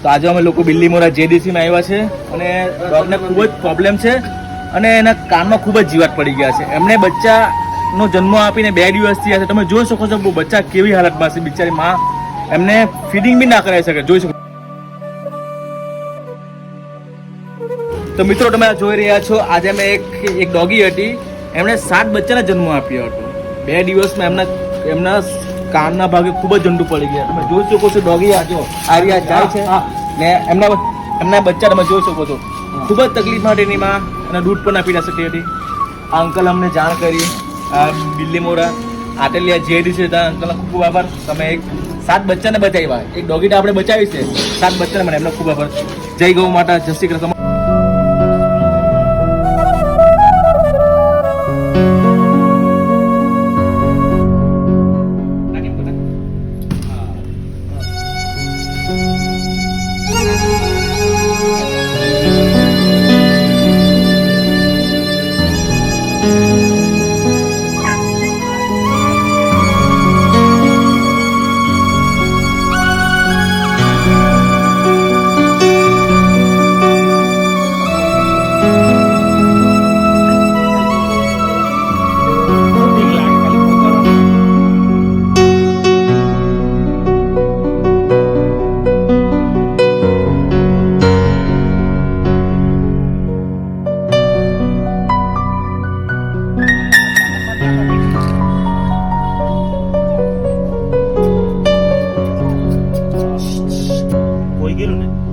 તો આજે અમે લોકો બિલ્લીમોરા જેડીસીમાં આવ્યા છે અને ડોગને ખૂબ જ પ્રોબ્લેમ છે અને એના કાનમાં ખૂબ જ જીવાત પડી ગયા છે. એમને બચ્ચાનો જન્મ આપીને 2 દિવસ થયા છે. તમે જોઈ શકો છો બચ્ચા કેવી હાલતમાં છે. બિચારી માં એમને ફીડિંગ બી ના કરાવી શકે. જોઈ શકો. તો મિત્રો તમે જોઈ રહ્યા છો આજે અમે એક ડોગી હતી, એમણે 7 બચ્ચાને જન્મ આપ્યો હતો. 2 દિવસમાં એમના કાનના ભાગે ખૂબ જ જંતુ પડી ગયા. તમે જોઈ શકો છો ડોગી આ રહ્યા જાય છે ને એમના બચ્ચા તમે જોઈ શકો છો ખૂબ જ તકલીફ માટે એની માં અને દૂધ પણ આપી ના શકતી હતી. આ અંકલ અમને જાણ કરી, આ બિલ્લીમોરા આટેલિયા જેડીસી ત્યાં અંકલનો ખૂબ આભાર. તમે 7 બચ્ચાને બચાવ્યા. એક ડોગી આપણે બચાવી છે, 7 બચ્ચાને મને એમનો ખૂબ આભાર. જય ગૌ માતા, જય શ્રી કૃષ્ણ. કોઈ ગયેલું ને